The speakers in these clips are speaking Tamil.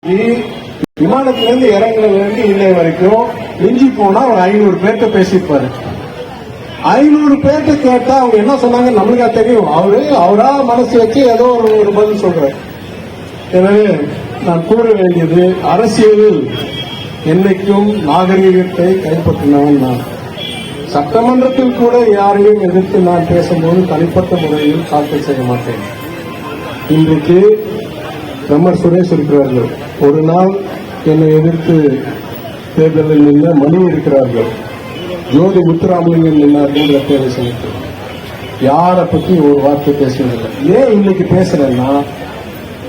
விமானத்துல இருந்து இறங்குறதுல இருந்து இன்னை வரைக்கும் மிஞ்சி போனா ஒரு 500 பேர்த்த பேசியிருப்பாரு. 500 பேர்த்த கேட்டா அவங்க என்ன சொன்னாங்க நம்மளுக்கா தெரியும். அவரா மனசு வச்சு ஏதோ ஒரு பதில் சொல்றாரு. எனவே நான் கூற வேண்டியது, அரசியலில் என்னைக்கும் நாகரீகத்தை கைப்பற்றினவன் நான். சட்டமன்றத்தில் கூட யாரையும் எதிர்த்து நான் பேசும்போது தனிப்பட்ட முறையில் தாக்கல் செய்ய மாட்டேன். இன்றைக்கு பிரம்மர் சுரேஷ் இருக்கிறார்கள், ஒரு நாள் என்னை எதிர்த்து தேர்தலில் நின்று மணி இருக்கிறார்கள், ஜோதி முத்துராமலிங்கம் நின்றார்கள் தேர்தல் செய்து யாரை பத்தி ஒரு வார்த்தை பேசுவதில்லை. ஏன் இன்னைக்கு பேசுறேன்னா,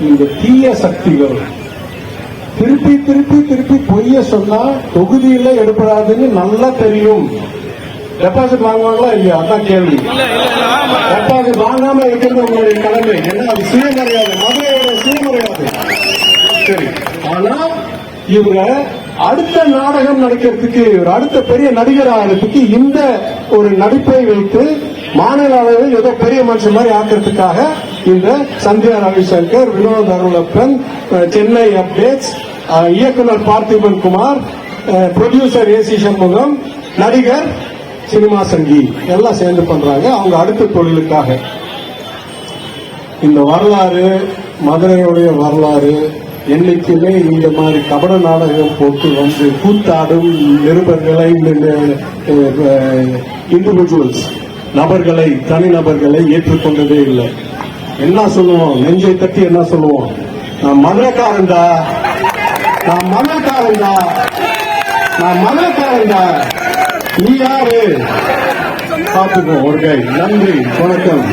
இந்த தீய சக்திகள் திருப்பி திருப்பி திருப்பி பொய்ய சொன்னா தொகுதியில எடுப்படாதுன்னு நல்லா தெரியும். டெபாசிட் வாங்குவாங்களா இல்லையா, அதான் கேள்வி. டெபாசிட் வாங்காம இருக்கிறது உங்களுடைய கடமை. ஏன்னா அது சுயமரியாதை, மதுரையோட சுயமரியாதை. சரி, ஆனா இவங்க அடுத்த நாடகம் நடிக்கிறதுக்கு, இவர் அடுத்த பெரிய நடிகர் ஆகிறதுக்கு இந்த ஒரு நடிப்பை வைத்து மாநில அளவில் ஏதோ பெரிய மனுஷன் மாதிரி ஆக்கிறதுக்காக இந்த சந்தியா ரவிசங்கர், வினோத் அருளப்பன், சென்னை அப்டேட்ஸ், இயக்குனர் பார்த்திபன் குமார், ப்ரொடியூசர் ஏசி சண்முகம், நடிகர் சினிமா சங்கி எல்லாம் சேர்ந்து பண்றாங்க அவங்க அடுத்த தொழிலுக்காக. இந்த வரலாறு, மதுரையுடைய வரலாறு என்னைக்குமே இந்த மாதிரி கபட நாடகம் போட்டு வந்து கூத்தாடும் நிருபர்களை, இண்டிவிஜுவல்ஸ் நபர்களை, தனிநபர்களை ஏற்றுக்கொண்டதே இல்லை. என்ன சொல்லுவோம், நெஞ்சை தட்டி என்ன சொல்லுவோம், நான் மதுரைக்காரன்டா, நான் மதுரைக்காரன்டா, நான் மதுரைக்காரன்டா, நீ யாரு பார்த்துக்கோ ஒரு கை. நன்றி, வணக்கம்.